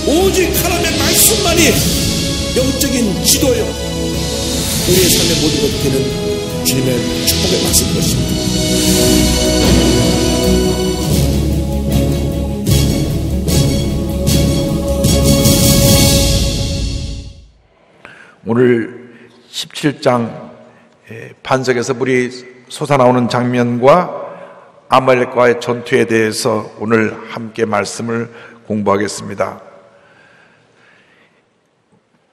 오직 하나님의 말씀만이 영적인 지도요, 우리의 삶의 모든 것들은 주님의 축복의 말씀인 것입니다. 오늘 17장 반석에서 물이 솟아나오는 장면과 아말렉과의 전투에 대해서 오늘 함께 말씀을 공부하겠습니다.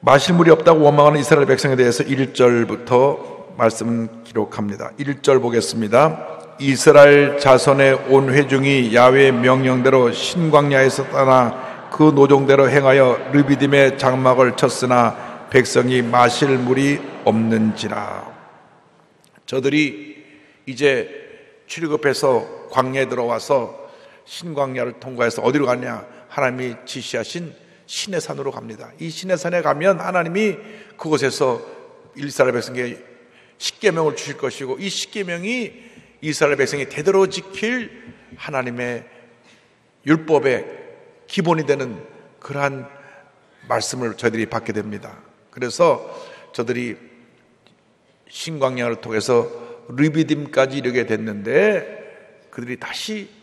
마실 물이 없다고 원망하는 이스라엘 백성에 대해서 1절부터 말씀을 기록합니다. 1절 보겠습니다. 이스라엘 자손의 온 회중이 야훼의 명령대로 신광야에서 떠나 그 노종대로 행하여 르비딤의 장막을 쳤으나 백성이 마실 물이 없는지라. 저들이 이제 출애굽해서 광야에 들어와서 신광야를 통과해서 어디로 가냐? 하나님이 지시하신 시내 산으로 갑니다. 이 시내 산에 가면 하나님이 그곳에서 이스라엘 백성에게 십계명을 주실 것이고, 이 십계명이 이스라엘 백성이 대대로 지킬 하나님의 율법의 기본이 되는 그러한 말씀을 저희들이 받게 됩니다. 그래서 저들이 신광야를 통해서 르비딤까지 이르게 됐는데, 그들이 다시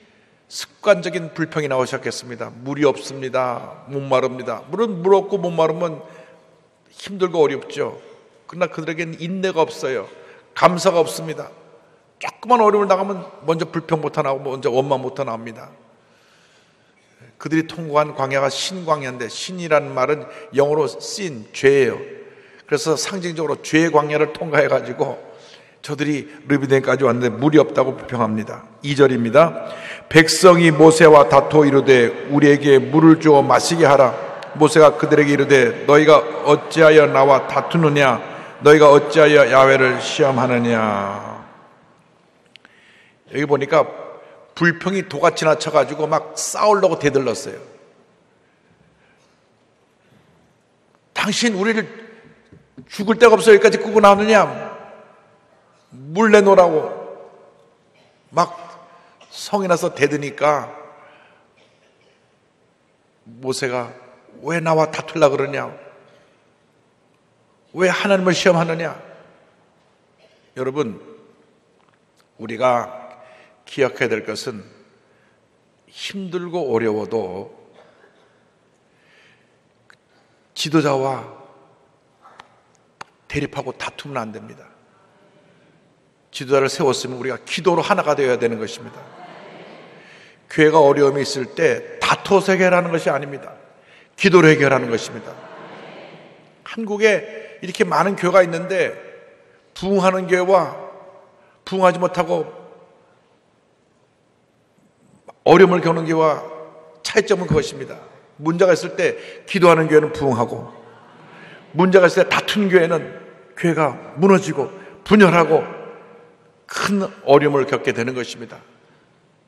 습관적인 불평이 나오기 시작했습니다. 물이 없습니다. 목마릅니다. 물은 물 없고 목마르면 힘들고 어렵죠. 그러나 그들에게는 인내가 없어요. 감사가 없습니다. 조그만 어려움을 나가면 먼저 불평부터 나오고 먼저 원망부터 나옵니다. 그들이 통과한 광야가 신광야인데, 신이라는 말은 영어로 sin, 죄예요. 그래서 상징적으로 죄의 광야를 통과해가지고 저들이 르비딤까지 왔는데 물이 없다고 불평합니다. 2절입니다. 백성이 모세와 다투어 이르되 우리에게 물을 주어 마시게 하라. 모세가 그들에게 이르되 너희가 어찌하여 나와 다투느냐? 너희가 어찌하여 야훼를 시험하느냐? 여기 보니까 불평이 도같이나 쳐가지고 막 싸우려고 대들렀어요. 당신 우리를 죽을 데가 없어 여기까지 끌고 나오느냐? 물 내놓으라고 막 성이 나서 대드니까 모세가 왜 나와 다투려고 그러냐? 왜 하나님을 시험하느냐? 여러분, 우리가 기억해야 될 것은 힘들고 어려워도 지도자와 대립하고 다투면 안 됩니다. 지도자를 세웠으면 우리가 기도로 하나가 되어야 되는 것입니다. 교회가 어려움이 있을 때 다투어서 해결하는 것이 아닙니다. 기도로 해결하는 것입니다. 한국에 이렇게 많은 교회가 있는데 부흥하는 교회와 부흥하지 못하고 어려움을 겪는 교회와 차이점은 그것입니다. 문제가 있을 때 기도하는 교회는 부흥하고, 문제가 있을 때 다투는 교회는 교회가 무너지고 분열하고 큰 어려움을 겪게 되는 것입니다.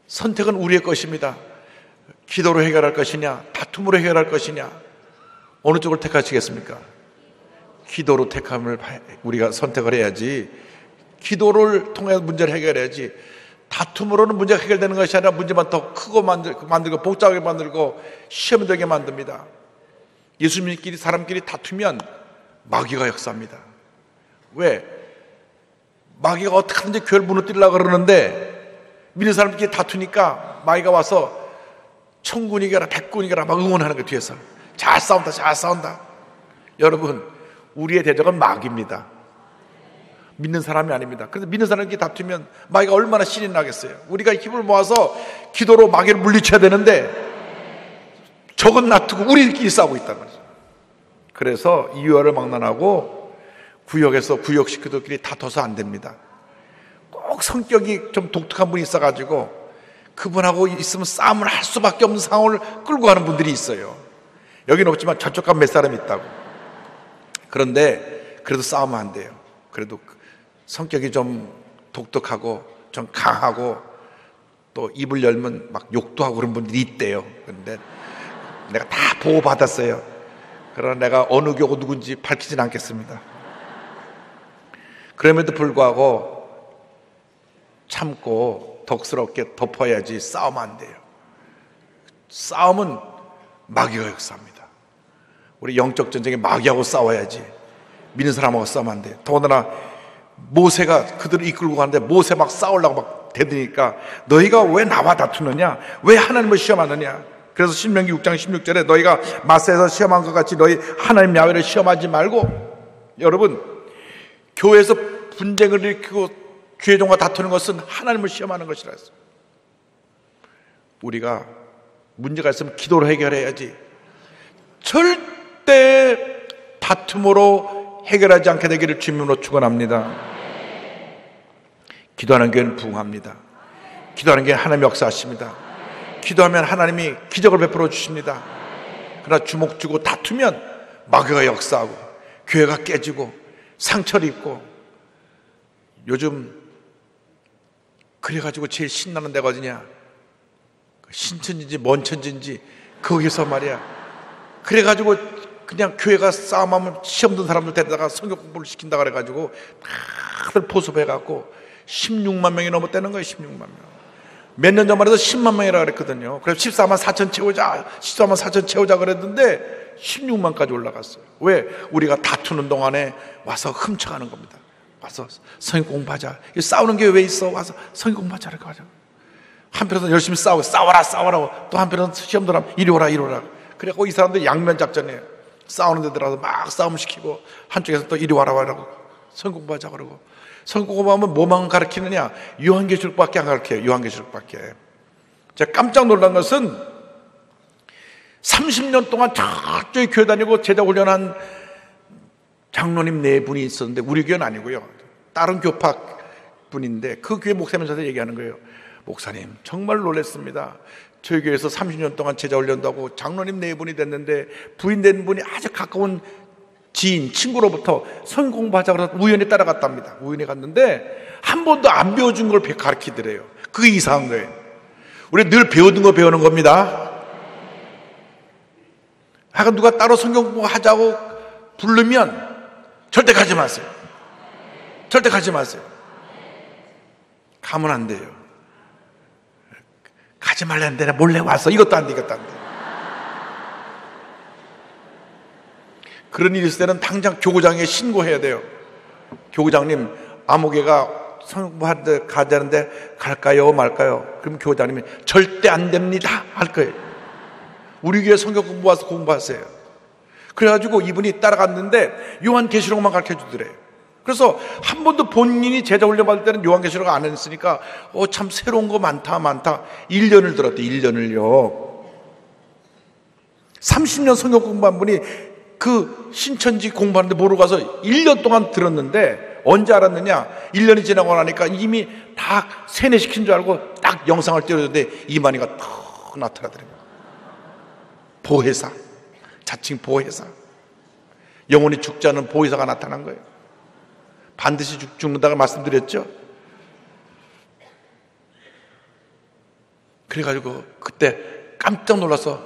선택은 우리의 것입니다. 기도로 해결할 것이냐, 다툼으로 해결할 것이냐, 어느 쪽을 택하시겠습니까? 기도로 택함을 우리가 선택을 해야지, 기도를 통해 문제를 해결해야지, 다툼으로는 문제가 해결되는 것이 아니라 문제만 더 크고 만들고 복잡하게 만들고 시험이 되게 만듭니다. 예수님끼리 사람끼리 다투면 마귀가 역사합니다. 왜? 마귀가 어떻게든지 교회를 무너뜨리려고 그러는데 믿는 사람끼리 다투니까 마귀가 와서 천군이 이겨라 백군이 이겨라 막 응원하는 거, 뒤에서 잘 싸운다 잘 싸운다. 여러분, 우리의 대적은 마귀입니다. 믿는 사람이 아닙니다. 그래서 믿는 사람끼리 다투면 마귀가 얼마나 신이 나겠어요. 우리가 힘을 모아서 기도로 마귀를 물리쳐야 되는데 적은 놔두고 우리끼리 싸우고 있다는 거죠. 그래서 이유화를 막론하고 구역에서 구역 식구들끼리 다퉈서 안 됩니다. 꼭 성격이 좀 독특한 분이 있어가지고 그분하고 있으면 싸움을 할 수밖에 없는 상황을 끌고 가는 분들이 있어요. 여기는 없지만 저쪽 가면 몇 사람이 있다고. 그런데 그래도 싸우면 안 돼요. 그래도 성격이 좀 독특하고 좀 강하고 또 입을 열면 막 욕도 하고 그런 분들이 있대요. 그런데 내가 다 보호받았어요. 그러나 내가 어느 교고 누군지 밝히진 않겠습니다. 그럼에도 불구하고 참고 덕스럽게 덮어야지 싸우면 안 돼요. 싸움은 마귀가 역사합니다. 우리 영적 전쟁에 마귀하고 싸워야지. 믿는 사람하고 싸우면 안 돼. 더군다나 모세가 그들을 이끌고 가는데 모세 막 싸우려고 막 대드니까 너희가 왜 나와 다투느냐? 왜 하나님을 시험하느냐? 그래서 신명기 6장 16절에 너희가 마사에서 시험한 것 같이 너희 하나님 야훼를 시험하지 말고. 여러분, 교회에서 분쟁을 일으키고 교회종과 다투는 것은 하나님을 시험하는 것이라 했어요. 우리가 문제가 있으면 기도로 해결해야지. 절대 다툼으로 해결하지 않게 되기를 주님으로 축원합니다. 기도하는 교회는 부흥합니다. 기도하는 교회는 하나님의 역사하십니다. 기도하면 하나님이 기적을 베풀어 주십니다. 그러나 주먹 쥐고 다투면 마귀가 역사하고 교회가 깨지고 상처를 입고. 요즘 그래가지고 제일 신나는 데가 어디냐? 신천지인지 먼천지인지 거기서 말이야. 그래가지고 그냥 교회가 싸움하면 시험 든 사람들 데려다가 성경 공부를 시킨다 그래가지고 다들 포섭해갖고 16만 명이 넘었다는 거예요. 16만 명. 몇 년 전만 해도 10만 명이라 그랬거든요. 그래서 14만 4천 채우자, 14만 4천 채우자 그랬는데 16만까지 올라갔어요. 왜? 우리가 다투는 동안에 와서 훔쳐가는 겁니다. 와서 성경 공부하자. 싸우는 게 왜 있어? 와서 성경 공부하자. 한편으로는 열심히 싸워라. 또 한편으로는 시험 들어가면 이리 오라. 그래갖고 이 사람들 양면 작전이에요. 싸우는 데 들어가서 막 싸움 시키고 한쪽에서 또 이리 와라고 성경 공부하자 그러고. 성경 공부하면 뭐만 가르치느냐? 요한계시록밖에 안 가르쳐요. 요한계시록밖에. 제가 깜짝 놀란 것은 30년 동안 저쪽에 교회 다니고 제자 훈련한 장로님 4분이 있었는데 우리 교회는 아니고요. 다른 교파 분인데 그 교회 목사님한테 얘기하는 거예요. 목사님 정말 놀랐습니다. 저희 교회에서 30년 동안 제자 훈련도 하고 장로님 4분이 됐는데 부인 된 분이 아주 가까운 지인, 친구로부터 성경 공부하자 그래서 우연히 따라갔답니다. 우연히 갔는데 한 번도 안 배워준 걸 가르치더래요. 그게 이상한 거예요. 우리 늘 배우는 거 배우는 겁니다. 하여간 누가 따로 성경 공부하자고 부르면 절대 가지 마세요. 절대 가지 마세요. 가면 안 돼요. 가지 말랬는데 몰래 와서 이것도 안 돼, 이것도 안 돼. 그런 일이 있을 때는 당장 교구장에 신고해야 돼요. 교구장님, 아무개가 성공하는데 가자는데 갈까요, 말까요? 그럼 교구장님이 절대 안 됩니다 할 거예요. 우리 교회 성경 공부 와서 공부하세요. 그래가지고 이분이 따라갔는데 요한계시록만 가르쳐 주더래요. 그래서 한 번도 본인이 제자 훈련 받을 때는 요한계시록 안 했으니까 참 새로운 거 많다. 1년을 들었대. 1년을요. 30년 성경 공부한 분이 그 신천지 공부하는데 모르고 가서 1년 동안 들었는데 언제 알았느냐? 1년이 지나고 나니까 이미 다 세뇌시킨 줄 알고 딱 영상을 띄워줬는데 이만희가 턱 나타나더래요. 보혜사, 자칭 보혜사, 영원히 죽지 않은 보혜사가 나타난 거예요. 반드시 죽는다고 말씀드렸죠. 그래가지고 그때 깜짝 놀라서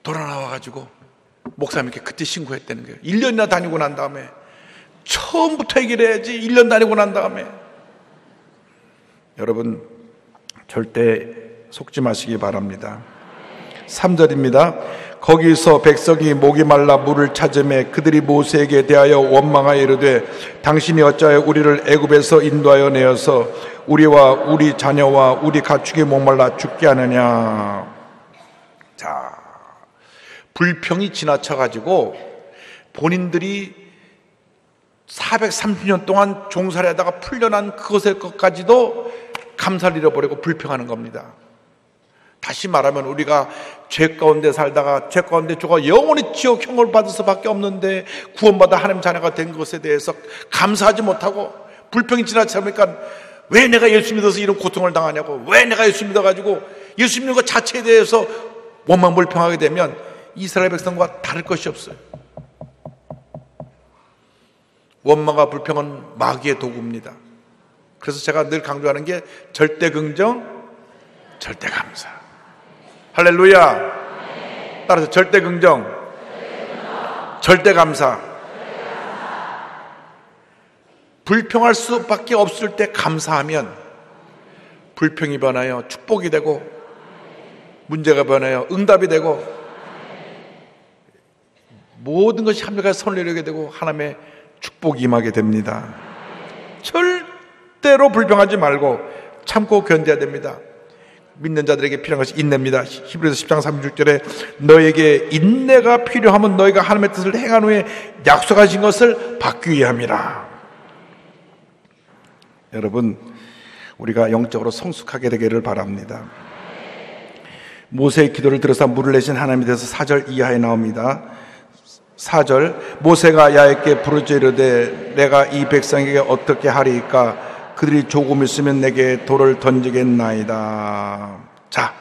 돌아 나와가지고 목사님께 그때 신고했다는 거예요. 1년이나 다니고 난 다음에. 처음부터 얘기를 해야지. 1년 다니고 난 다음에. 여러분 절대 속지 마시기 바랍니다. 3절입니다. 거기서 백성이 목이 말라 물을 찾으매 그들이 모세에게 대하여 원망하여 이르되 당신이 어찌하여 우리를 애굽에서 인도하여 내어서 우리와 우리 자녀와 우리 가축이 목말라 죽게 하느냐. 자, 불평이 지나쳐가지고 본인들이 430년 동안 종살이 하다가 풀려난 그것의 것까지도 감사를 잃어버리고 불평하는 겁니다. 다시 말하면 우리가 죄 가운데 살다가 죄 가운데 죽어 영원히 지옥 형을 받을 수밖에 없는데 구원받아 하나님 자녀가 된 것에 대해서 감사하지 못하고 불평이 지나치니까 왜 내가 예수 믿어서 이런 고통을 당하냐고, 왜 내가 예수 믿어가지고 예수 믿는 것 자체에 대해서 원망 불평하게 되면 이스라엘 백성과 다를 것이 없어요. 원망과 불평은 마귀의 도구입니다. 그래서 제가 늘 강조하는 게 절대 긍정, 절대 감사. 할렐루야. 따라서 절대 긍정, 절대 감사. 불평할 수밖에 없을 때 감사하면 불평이 변하여 축복이 되고 문제가 변하여 응답이 되고 모든 것이 합력하여 선을 이루게 되고 하나님의 축복이 임하게 됩니다. 절대로 불평하지 말고 참고 견뎌야 됩니다. 믿는 자들에게 필요한 것이 인내입니다. 히브리서 10장 36절에 너에게 인내가 필요하면 너희가 하나님의 뜻을 행한 후에 약속하신 것을 받기 위함이라. 여러분, 우리가 영적으로 성숙하게 되기를 바랍니다. 모세의 기도를 들어서 물을 내신 하나님에 대해서 4절 이하에 나옵니다. 4절 모세가 야훼께 부르짖어 이르되 내가 이 백성에게 어떻게 하리이까 그들이 조금 있으면 내게 돌을 던지겠나이다. 자,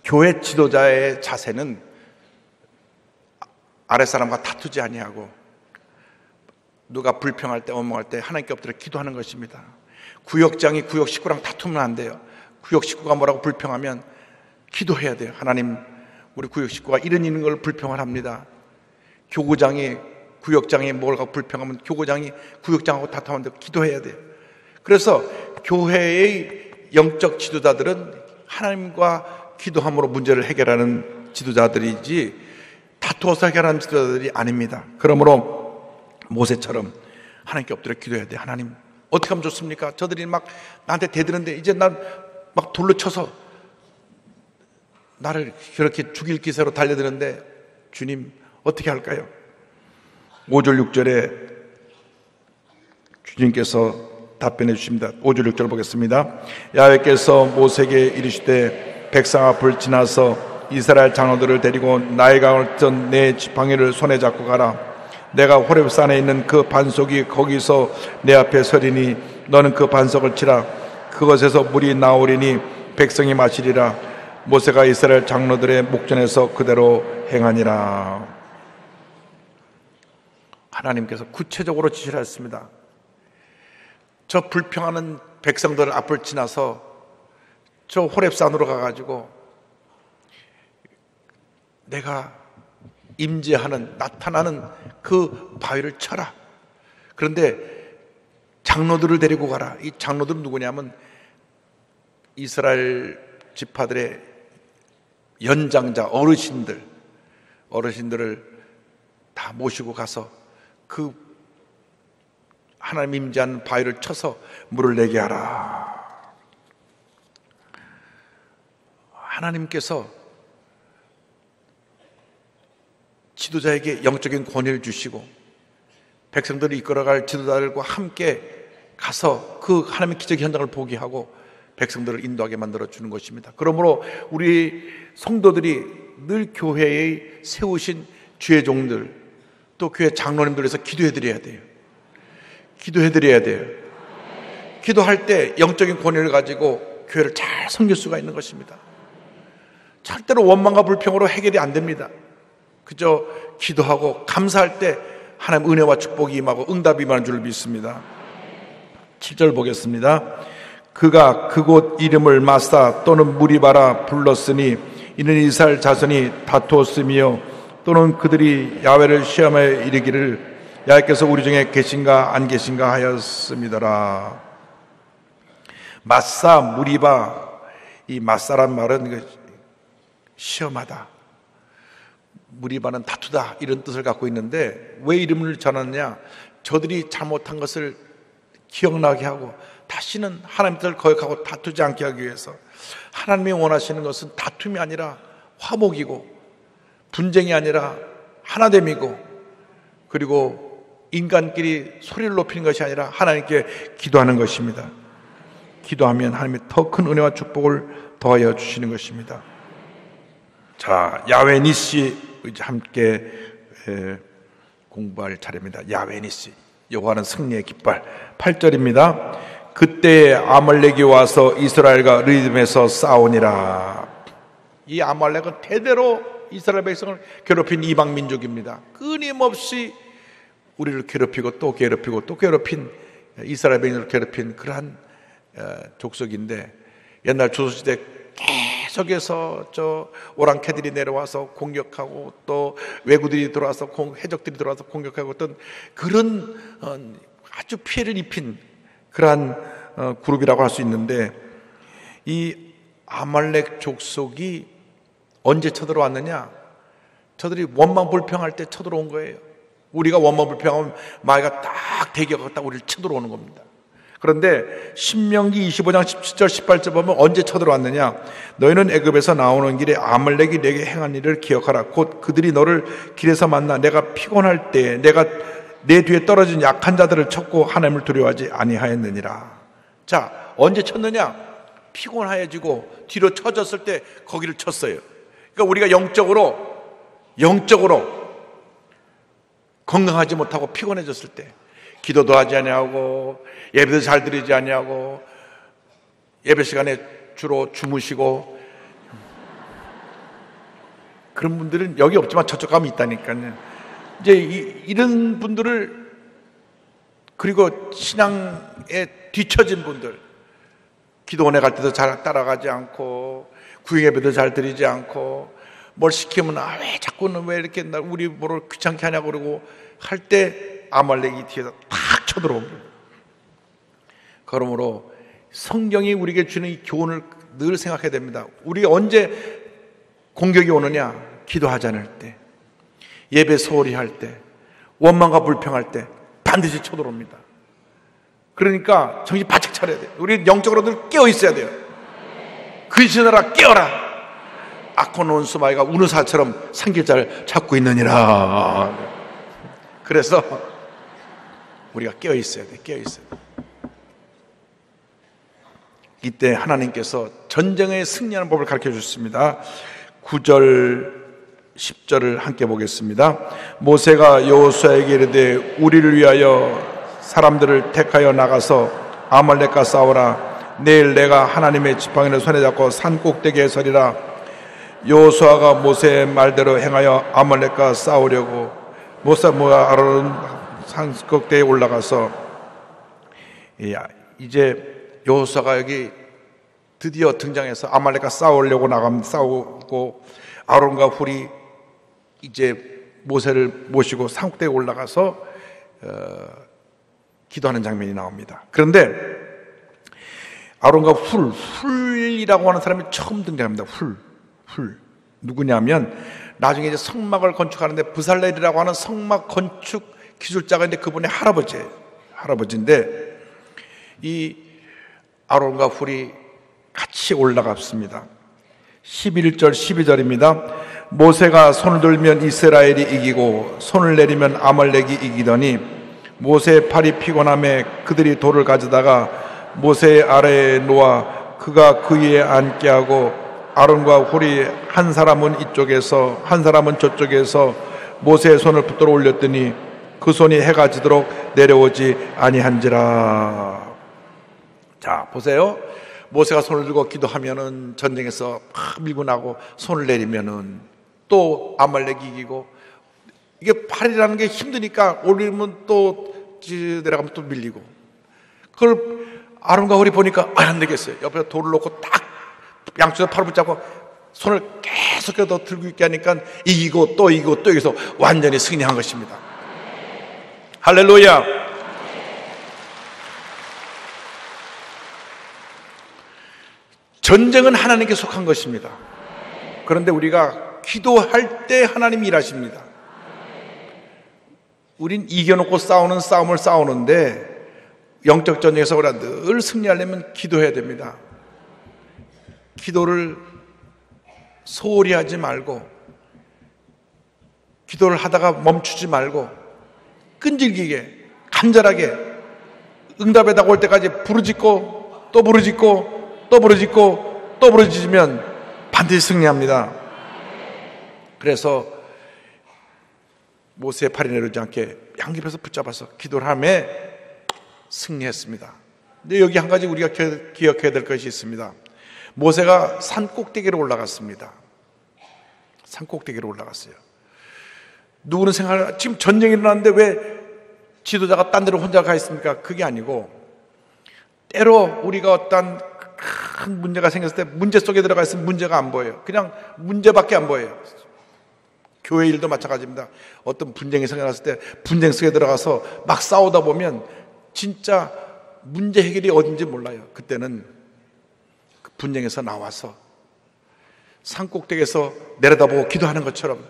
교회 지도자의 자세는 아랫사람과 다투지 아니하고 누가 불평할 때 원망할 때 하나님께 엎드려 기도하는 것입니다. 구역장이 구역 식구랑 다투면 안 돼요. 구역 식구가 뭐라고 불평하면 기도해야 돼요. 하나님, 우리 구역 식구가 이런 걸 불평을 합니다. 교구장이 구역장이 뭘 갖고 불평하면 교구장이 구역장하고 다투는데 기도해야 돼요. 그래서 교회의 영적 지도자들은 하나님과 기도함으로 문제를 해결하는 지도자들이지 다투어서 해결하는 지도자들이 아닙니다. 그러므로 모세처럼 하나님께 엎드려 기도해야 돼요. 하나님, 어떻게 하면 좋습니까? 저들이 막 나한테 대드는데 이제 난 막 돌로 쳐서 나를 그렇게 죽일 기세로 달려드는데 주님 어떻게 할까요? 5절 6절에 주님께서 답변해 주십니다. 5절 6절 보겠습니다. 야훼께서 모세에게 이르시되 백성 앞을 지나서 이스라엘 장로들을 데리고 나일 강을 뜬 내 지팡이를 손에 잡고 가라. 내가 호렙산에 있는 그 반석이 거기서 내 앞에 서리니 너는 그 반석을 치라. 그것에서 물이 나오리니 백성이 마시리라. 모세가 이스라엘 장로들의 목전에서 그대로 행하니라. 하나님께서 구체적으로 지시를 했습니다. 저 불평하는 백성들 앞을 지나서 저 호렙산으로 가가지고 내가 임재하는, 나타나는 그 바위를 쳐라. 그런데 장로들을 데리고 가라. 이 장로들은 누구냐면 이스라엘 지파들의 연장자, 어르신들을 다 모시고 가서 그 하나님 임재한 바위를 쳐서 물을 내게 하라. 하나님께서 지도자에게 영적인 권위를 주시고 백성들을 이끌어갈 지도자들과 함께 가서 그 하나님의 기적의 현장을 보게 하고 백성들을 인도하게 만들어주는 것입니다. 그러므로 우리 성도들이 늘 교회에 세우신 주의 종들 또 교회 장로님들에서 기도해드려야 돼요. 기도해드려야 돼요. 기도할 때 영적인 권위를 가지고 교회를 잘 섬길 수가 있는 것입니다. 절대로 원망과 불평으로 해결이 안 됩니다. 그저 기도하고 감사할 때 하나님 은혜와 축복이 임하고 응답이 임하는 줄 믿습니다. 7절 보겠습니다. 그가 그곳 이름을 마사 또는 무리바라 불렀으니 이는 이스라엘 자손이 다투었으며 또는 그들이 야훼를 시험하여 이르기를 야훼께서 우리 중에 계신가 안 계신가 하였습니다라. 마사 무리바, 이 마사란 말은 시험하다, 무리바는 다투다 이런 뜻을 갖고 있는데 왜 이름을 전하느냐? 저들이 잘못한 것을 기억나게 하고 다시는 하나님 뜻을 거역하고 다투지 않게 하기 위해서. 하나님이 원하시는 것은 다툼이 아니라 화목이고 분쟁이 아니라 하나됨이고, 그리고 인간끼리 소리를 높이는 것이 아니라 하나님께 기도하는 것입니다. 기도하면 하나님이 더 큰 은혜와 축복을 더하여 주시는 것입니다. 자, 야훼 니시 이제 함께 공부할 차례입니다. 야훼 니시, 여호와는 승리의 깃발. 8절입니다. 그때 아말렉이 와서 이스라엘과 르디즘에서 싸우니라. 이 아말렉은 대대로 이스라엘 백성을 괴롭힌 이방 민족입니다. 끊임없이 우리를 괴롭히고 또 괴롭히고 또 괴롭힌, 이스라엘 백성을 괴롭힌 그러한 족속인데, 옛날 조선시대 계속해서 저 오랑캐들이 내려와서 공격하고 또 왜구들이 들어와서 해적들이 들어와서 공격하고 어떤 그런 아주 피해를 입힌 그러한 그룹이라고 할 수 있는데, 이 아말렉 족속이 언제 쳐들어왔느냐? 저들이 원망불평할 때 쳐들어온 거예요. 우리가 원망불평하면 마귀가 딱 대기하고 딱 우리를 쳐들어오는 겁니다. 그런데 신명기 25장 17절 18절 보면 언제 쳐들어왔느냐? 너희는 애굽에서 나오는 길에 아말렉이 내게 행한 일을 기억하라. 곧 그들이 너를 길에서 만나 내가 피곤할 때 내가 내 뒤에 떨어진 약한 자들을 쳤고 하나님을 두려워하지 아니하였느니라. 자, 언제 쳤느냐? 피곤하여지고 뒤로 쳐졌을 때 거기를 쳤어요. 그러니까 우리가 영적으로 건강하지 못하고 피곤해졌을 때, 기도도 하지 아니하고 예배도 잘 드리지 아니하고 예배 시간에 주로 주무시고, 그런 분들은 여기 없지만 저쪽 가면 있다니까요. 이제 이런 분들을, 그리고 신앙에 뒤처진 분들, 기도원에 갈 때도 잘 따라가지 않고 구역예배도 잘 드리지 않고 뭘 시키면 왜 자꾸는 왜 이렇게 우리 뭐를 귀찮게 하냐고 그러고 할 때 아말렉이 뒤에서 탁 쳐들어옵니다. 그러므로 성경이 우리에게 주는 이 교훈을 늘 생각해야 됩니다. 우리가 언제 공격이 오느냐? 기도하지 않을 때, 예배 소홀히 할 때, 원망과 불평할 때 반드시 쳐들어옵니다. 그러니까 정신 바짝 차려야 돼요. 우리 영적으로 늘 깨어 있어야 돼요. 근신하라, 깨어라. 악한 원수 마귀가 우는 사처럼 산길자를 찾고 있느니라. 그래서 우리가 깨어 있어야 돼. 깨어 있어야 돼. 이때 하나님께서 전쟁에 승리하는 법을 가르쳐 주셨습니다. 9절 10절을 함께 보겠습니다. 모세가 여호수아에게 이르되 우리를 위하여 사람들을 택하여 나가서 아말렉과 싸우라. 내일 내가 하나님의 지팡이를 손에 잡고 산 꼭대기에 서리라. 여호수아가 모세의 말대로 행하여 아말렉과 싸우려고 모세와 아론은 산 꼭대기에 올라가서, 이제 여호수아가 여기 드디어 등장해서 아말렉과 싸우려고 나가면 싸우고, 아론과 훌이 이제 모세를 모시고 산 꼭대기에 올라가서 기도하는 장면이 나옵니다. 그런데 아론과 훌이라고 하는 사람이 처음 등장합니다. 훌. 누구냐면 나중에 이제 성막을 건축하는데 브살렐이라고 하는 성막 건축 기술자가 있는데 그분의 할아버지인데 이 아론과 훌이 같이 올라갔습니다. 11절 12절입니다. 모세가 손을 들면 이스라엘이 이기고 손을 내리면 아말렉이 이기더니 모세의 팔이 피곤함에 그들이 돌을 가져다가 모세의 아래에 놓아 그가 그 위에 앉게 하고 아론과 훌이 한 사람은 이쪽에서 한 사람은 저쪽에서 모세의 손을 붙들어 올렸더니 그 손이 해가 지도록 내려오지 아니한지라. 자, 보세요. 모세가 손을 들고 기도하면은 전쟁에서 막 밀고 나고 손을 내리면은 또 아말렉이 이기고, 이게 팔이라는 게 힘드니까 올리면 또 내려가면 또 밀리고, 그걸 아론과 훌이 보니까 안 되겠어요. 옆에 돌을 놓고 딱 양쪽에 팔을 붙잡고 손을 계속해서 들고 있게 하니까 이기고 또 이기고 또 이기서 완전히 승리한 것입니다. 할렐루야. 전쟁은 하나님께 속한 것입니다. 그런데 우리가 기도할 때 하나님이 일하십니다. 우린 이겨놓고 싸우는 싸움을 싸우는데 영적 전쟁에서 우리가 늘 승리하려면 기도해야 됩니다. 기도를 소홀히 하지 말고, 기도를 하다가 멈추지 말고 끈질기게 간절하게 응답에다 올 때까지 부르짖고 또 부르짖고 또 부르짖고 또 부르짖으면 반드시 승리합니다. 그래서 모세의 팔이 내려오지 않게 양옆에서 붙잡아서 기도를 하며 승리했습니다. 근데 여기 한 가지 우리가 기억해야 될 것이 있습니다. 모세가 산 꼭대기로 올라갔습니다. 산 꼭대기로 올라갔어요. 누구는 생각을, 지금 전쟁이 일어났는데 왜 지도자가 딴 데로 혼자 가 있습니까? 그게 아니고, 때로 우리가 어떤 큰 문제가 생겼을 때 문제 속에 들어가 있으면 문제가 안 보여요. 그냥 문제밖에 안 보여요. 교회 일도 마찬가지입니다. 어떤 분쟁이 생겨났을 때 분쟁 속에 들어가서 막 싸우다 보면 진짜 문제 해결이 어딘지 몰라요. 그때는 그 분쟁에서 나와서 산꼭대기에서 내려다보고 기도하는 것처럼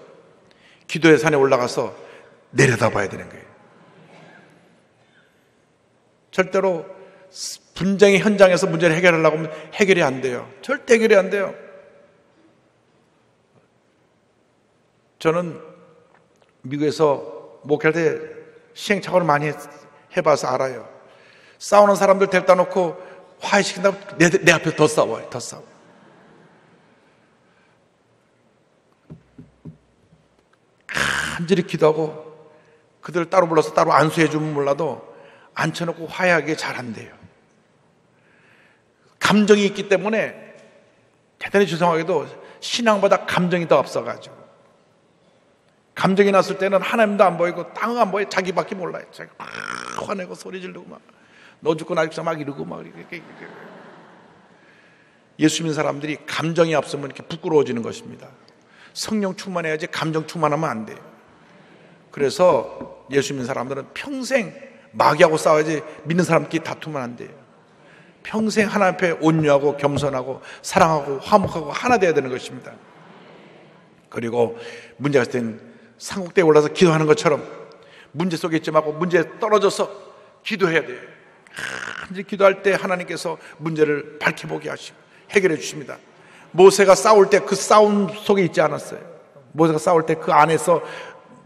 기도의 산에 올라가서 내려다봐야 되는 거예요. 절대로 분쟁의 현장에서 문제를 해결하려고 하면 해결이 안 돼요. 절대 해결이 안 돼요. 저는 미국에서 목회할 때 시행착오를 많이 해봐서 알아요. 싸우는 사람들 데려다 놓고 화해시킨다고 내 앞에 더 싸워요. 더 싸워. 간절히 기도하고 그들을 따로 불러서 따로 안수해 주면 몰라도 앉혀놓고 화해하기에 잘 안 돼요. 감정이 있기 때문에 대단히 죄송하게도 신앙보다 감정이 더 앞서가지고 감정이 났을 때는 하나님도 안 보이고 땅은 안 보여. 자기밖에 몰라요. 자기 막 화내고 소리 지르고 막 너 죽고 나 죽고 막 이러고 막 이렇게. 예수 믿는 사람들이 감정이 앞서면 이렇게 부끄러워지는 것입니다. 성령 충만해야지 감정 충만하면 안 돼요. 그래서 예수 믿는 사람들은 평생 마귀하고 싸워야지 믿는 사람끼리 다투면 안 돼요. 평생 하나님 앞에 온유하고 겸손하고 사랑하고 화목하고 하나 되어야 되는 것입니다. 그리고 문제가 있을 땐 산꼭대에 올라서 기도하는 것처럼 문제 속에 있지 말고 문제에 떨어져서 기도해야 돼요. 간절히 기도할 때 하나님께서 문제를 밝혀보게 하시고 해결해 주십니다. 모세가 싸울 때 그 싸움 속에 있지 않았어요. 모세가 싸울 때 그 안에서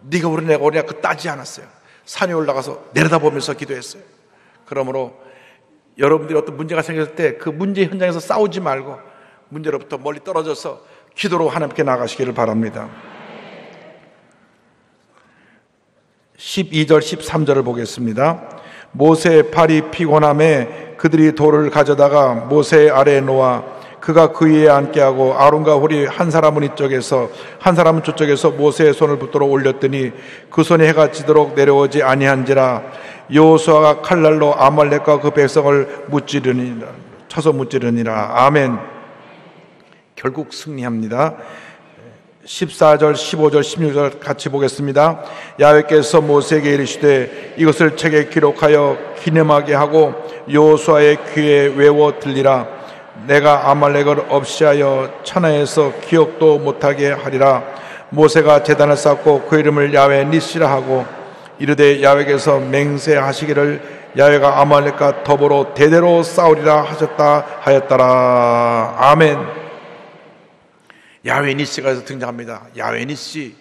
네가 오르냐 내가 오르냐 그 따지지 않았어요. 산에 올라가서 내려다보면서 기도했어요. 그러므로 여러분들이 어떤 문제가 생겼을 때 그 문제 현장에서 싸우지 말고 문제로부터 멀리 떨어져서 기도로 하나님께 나가시기를 바랍니다. 12절 13절을 보겠습니다. 모세의 팔이 피곤함에 그들이 돌을 가져다가 모세 아래에 놓아 그가 그 위에 앉게 하고 아론과 홀이 한 사람은 이쪽에서 한 사람은 저쪽에서 모세의 손을 붙들어 올렸더니 그 손이 해가 지도록 내려오지 아니한지라. 여호수아가 칼날로 아말렉과 그 백성을 무찌르니라. 쳐서 무찌르니라. 아멘. 결국 승리합니다. 14절, 15절, 16절 같이 보겠습니다. 야훼께서 모세에게 이르시되 이것을 책에 기록하여 기념하게 하고 여호수아의 귀에 외워 들리라. 내가 아말렉을 없이하여 천하에서 기억도 못하게 하리라. 모세가 제단을 쌓고 그 이름을 야훼 니시라 하고 이르되 야훼께서 맹세하시기를 야훼가 아말렉과 더불어 대대로 싸우리라 하셨다 하였더라. 아멘. 야훼 니시가 등장합니다. 야훼 니시,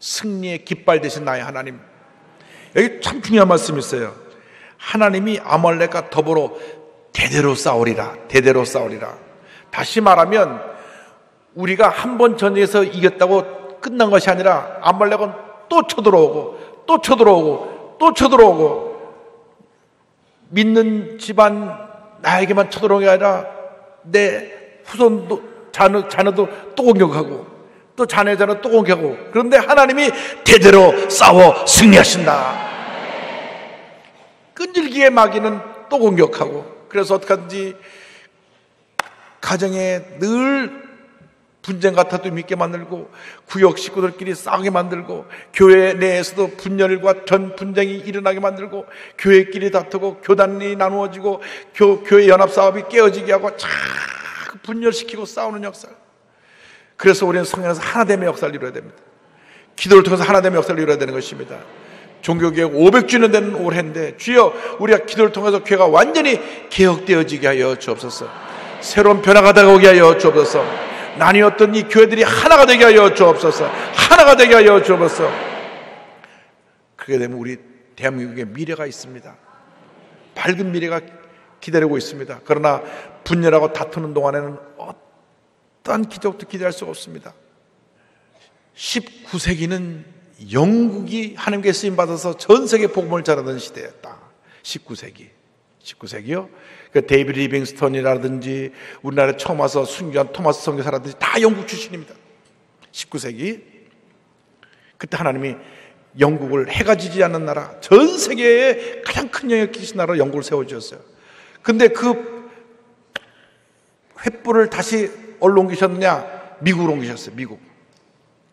승리의 깃발 되신 나의 하나님. 여기 참 중요한 말씀이 있어요. 하나님이 아말렉과 더불어 대대로 싸우리라. 대대로 싸우리라. 다시 말하면 우리가 한 번 전쟁에서 이겼다고 끝난 것이 아니라 아말렉은 또 쳐들어오고 또 쳐들어오고 또 쳐들어오고 믿는 집안 나에게만 쳐들어오는 게 아니라 내 후손도 자녀도 또 공격하고 또 자녀 또 공격하고. 그런데 하나님이 대대로 싸워 승리하신다. 끈질기게 마귀는 또 공격하고. 그래서 어떡하든지 가정에 늘 분쟁 같아도 믿게 만들고 구역 식구들끼리 싸우게 만들고 교회 내에서도 분열과 전 분쟁이 일어나게 만들고 교회끼리 다투고 교단이 나누어지고 교회 연합사업이 깨어지게 하고 자꾸 분열시키고 싸우는 역사. 그래서 우리는 성령에서 하나됨의 역사를 이루어야 됩니다. 기도를 통해서 하나됨의 역사를 이루어야 되는 것입니다. 종교개혁 500주년 되는 올해인데 주여 우리가 기도를 통해서 교회가 완전히 개혁되어지게 하여 주옵소서. 새로운 변화가 다가오게 하여 주옵소서. 나뉘었던 이 교회들이 하나가 되게 하여 주옵소서. 하나가 되게 하여 주옵소서. 그렇게 되면 우리 대한민국에 미래가 있습니다. 밝은 미래가 기다리고 있습니다. 그러나 분열하고 다투는 동안에는 어떠한 기적도 기대할 수가 없습니다. 19세기는 영국이 하나님께 쓰임받아서 전 세계 복음을 전하던 시대였다. 19세기요. 그 데이비드 리빙스턴이라든지 우리나라에 처음 와서 순교한 토마스 선교사라든지 다 영국 출신입니다. 19세기. 그때 하나님이 영국을 해가 지지 않는 나라, 전 세계에 가장 큰 영역 끼친 나라로 영국을 세워주셨어요. 근데 그 횃불을 다시 어디로 옮기셨느냐? 미국으로 옮기셨어요. 미국.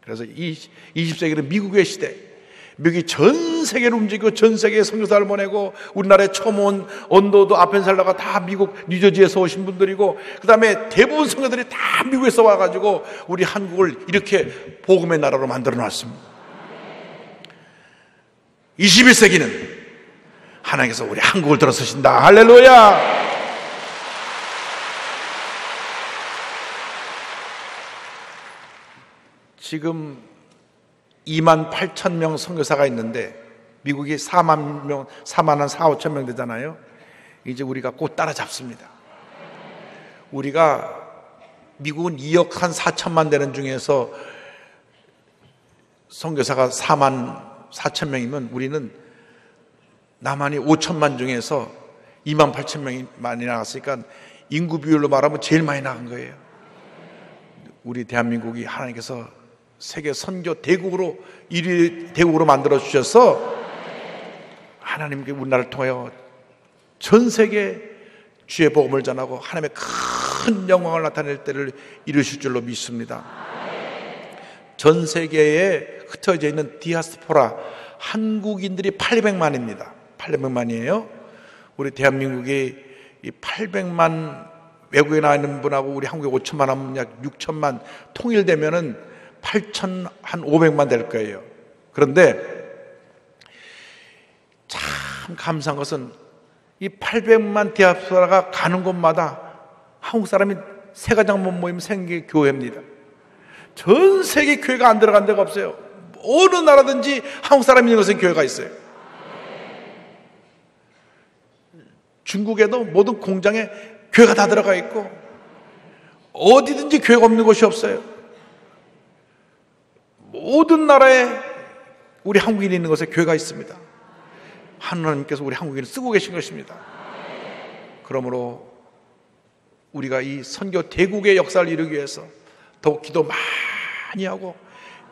그래서 20세기는 미국의 시대. 미국이 전 세계를 움직이고 전 세계에 선교사를 보내고 우리나라에 처음 온 언더도 아펜살라가 다 미국 뉴저지에서 오신 분들이고 그 다음에 대부분 선교들이 다 미국에서 와가지고 우리 한국을 이렇게 복음의 나라로 만들어 놨습니다. 21세기는 하나님께서 우리 한국을 들어서신다. 할렐루야. 지금 28,000명 선교사가 있는데 미국이 4만 명, 4만 5천 명 되잖아요. 이제 우리가 곧 따라잡습니다. 우리가 미국은 2억 한 4천만 되는 중에서 선교사가 4만 4천 명이면 우리는 남한이 5천만 중에서 2만 8천 명이 많이 나갔으니까 인구 비율로 말하면 제일 많이 나간 거예요. 우리 대한민국이 하나님께서 세계 선교 대국으로 1위 대국으로 만들어 주셔서 하나님께 우리나라를 통하여 전 세계 주의 복음을 전하고 하나님의 큰 영광을 나타낼 때를 이루실 줄로 믿습니다. 전 세계에 흩어져 있는 디아스포라 한국인들이 800만입니다. 800만이에요. 우리 대한민국이 이 800만 외국에 나와 있는 분하고 우리 한국에 5천만 하면 약 6천만 통일되면은 8,500만 될 거예요. 그런데 참 감사한 것은 이 800만 디아스포라가 가는 곳마다 한국 사람이 세 가정 모임 생긴 교회입니다. 전 세계 교회가 안 들어간 데가 없어요. 어느 나라든지 한국 사람이 있는 곳에 교회가 있어요. 중국에도 모든 공장에 교회가 다 들어가 있고 어디든지 교회가 없는 곳이 없어요. 모든 나라에 우리 한국인이 있는 곳에 교회가 있습니다. 하나님께서 우리 한국인을 쓰고 계신 것입니다. 그러므로 우리가 이 선교 대국의 역사를 이루기 위해서 더욱 기도 많이 하고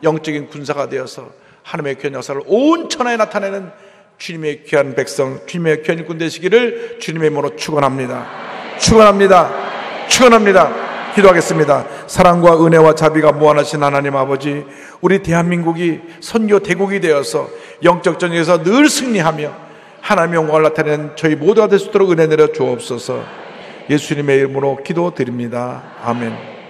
영적인 군사가 되어서 하나님의 귀한 역사를 온 천하에 나타내는 주님의 귀한 백성, 주님의 귀한 일꾼 되시기를 주님의 이름으로 축원합니다. 축원합니다. 축원합니다. 기도하겠습니다. 사랑과 은혜와 자비가 무한하신 하나님 아버지, 우리 대한민국이 선교 대국이 되어서 영적 전쟁에서 늘 승리하며 하나님의 영광을 나타내는 저희 모두가 될 수 있도록 은혜 내려 주옵소서. 예수님의 이름으로 기도드립니다. 아멘.